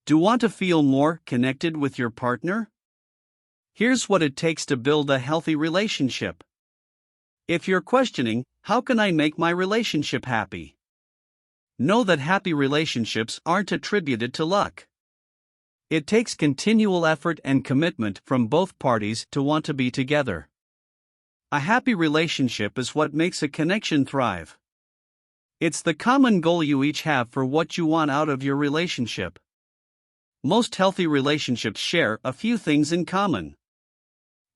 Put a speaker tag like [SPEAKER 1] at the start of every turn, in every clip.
[SPEAKER 1] Do you want to feel more connected with your partner? Here's what it takes to build a healthy relationship. If you're questioning, how can I make my relationship happy? Know that happy relationships aren't attributed to luck. It takes continual effort and commitment from both parties to want to be together. A happy relationship is what makes a connection thrive. It's the common goal you each have for what you want out of your relationship. Most healthy relationships share a few things in common.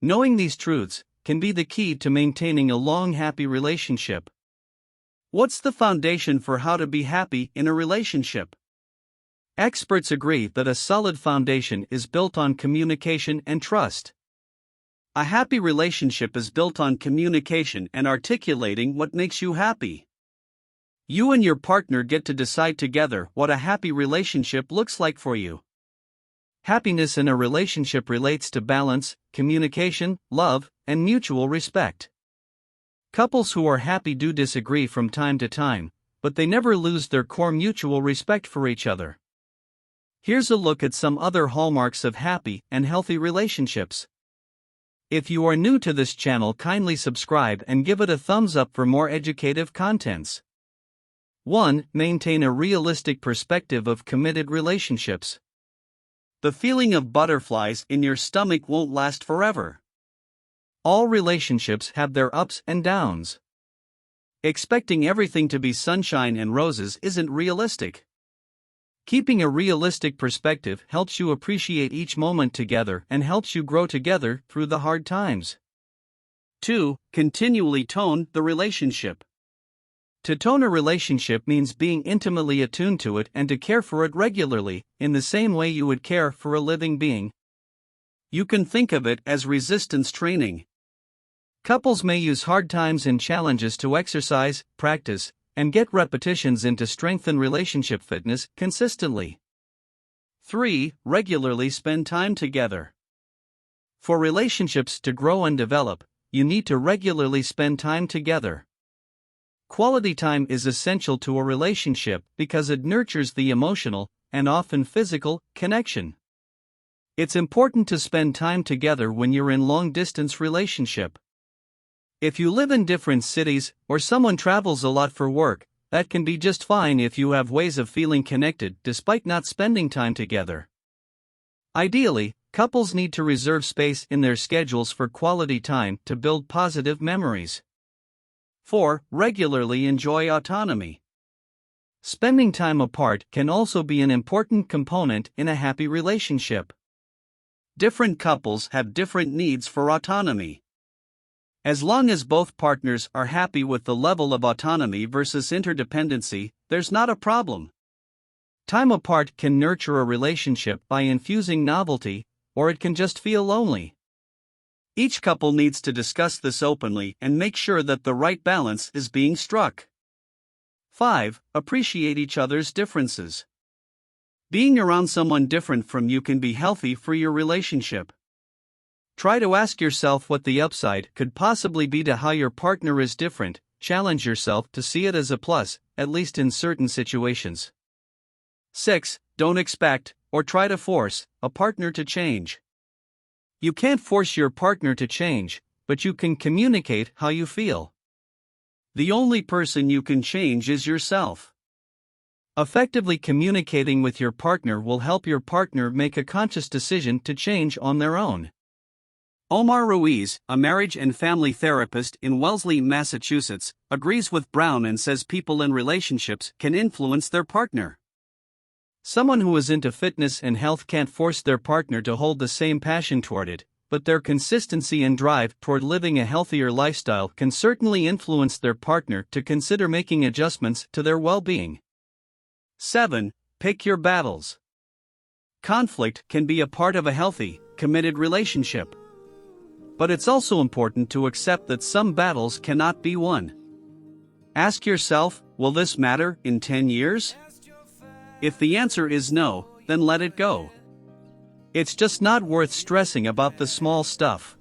[SPEAKER 1] Knowing these truths can be the key to maintaining a long, happy relationship. What's the foundation for how to be happy in a relationship? Experts agree that a solid foundation is built on communication and trust. A happy relationship is built on communication and articulating what makes you happy. You and your partner get to decide together what a happy relationship looks like for you. Happiness in a relationship relates to balance, communication, love, and mutual respect. Couples who are happy do disagree from time to time, but they never lose their core mutual respect for each other. Here's a look at some other hallmarks of happy and healthy relationships. If you are new to this channel, kindly subscribe and give it a thumbs up for more educative contents. 1. Maintain a realistic perspective of committed relationships. The feeling of butterflies in your stomach won't last forever. All relationships have their ups and downs. Expecting everything to be sunshine and roses isn't realistic. Keeping a realistic perspective helps you appreciate each moment together and helps you grow together through the hard times. 2. Continually tone the relationship. To tone a relationship means being intimately attuned to it and to care for it regularly, in the same way you would care for a living being. You can think of it as resistance training. Couples may use hard times and challenges to exercise, practice, and get repetitions in to strengthen relationship fitness consistently. 3. Regularly spend time together. For relationships to grow and develop, you need to regularly spend time together. Quality time is essential to a relationship because it nurtures the emotional, and often physical, connection. It's important to spend time together when you're in long-distance relationship. If you live in different cities, or someone travels a lot for work, that can be just fine if you have ways of feeling connected despite not spending time together. Ideally, couples need to reserve space in their schedules for quality time to build positive memories. 4. Regularly enjoy autonomy. Spending time apart can also be an important component in a happy relationship. Different couples have different needs for autonomy. As long as both partners are happy with the level of autonomy versus interdependency, there's not a problem. Time apart can nurture a relationship by infusing novelty, or it can just feel lonely. Each couple needs to discuss this openly and make sure that the right balance is being struck. 5. Appreciate each other's differences. Being around someone different from you can be healthy for your relationship. Try to ask yourself what the upside could possibly be to how your partner is different. Challenge yourself to see it as a plus, at least in certain situations. 6. Don't expect, or try to force, a partner to change. You can't force your partner to change, but you can communicate how you feel. The only person you can change is yourself. Effectively communicating with your partner will help your partner make a conscious decision to change on their own. Omar Ruiz, a marriage and family therapist in Wellesley, Massachusetts, agrees with Brown and says people in relationships can influence their partner. Someone who is into fitness and health can't force their partner to hold the same passion toward it, but their consistency and drive toward living a healthier lifestyle can certainly influence their partner to consider making adjustments to their well-being. 7. Pick your battles. Conflict can be a part of a healthy, committed relationship. But it's also important to accept that some battles cannot be won. Ask yourself, will this matter in 10 years? If the answer is no, then let it go. It's just not worth stressing about the small stuff.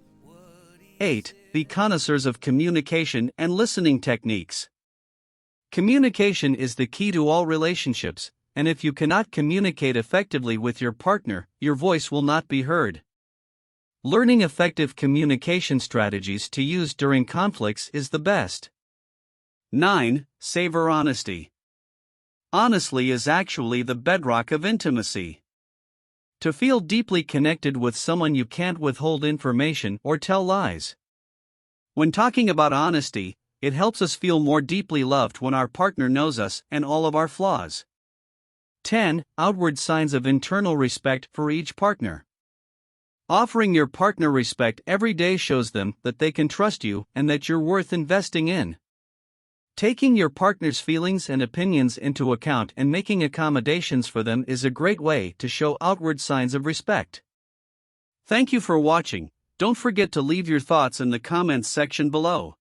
[SPEAKER 1] 8. Be connoisseurs of communication and listening techniques. Communication is the key to all relationships, and if you cannot communicate effectively with your partner, your voice will not be heard. Learning effective communication strategies to use during conflicts is the best. 9. Savor honesty. Honesty is actually the bedrock of intimacy. To feel deeply connected with someone, you can't withhold information or tell lies. When talking about honesty, it helps us feel more deeply loved when our partner knows us and all of our flaws. 10. Outward signs of internal respect for each partner. Offering your partner respect every day shows them that they can trust you and that you're worth investing in. Taking your partner's feelings and opinions into account and making accommodations for them is a great way to show outward signs of respect. Thank you for watching. Don't forget to leave your thoughts in the comments section below.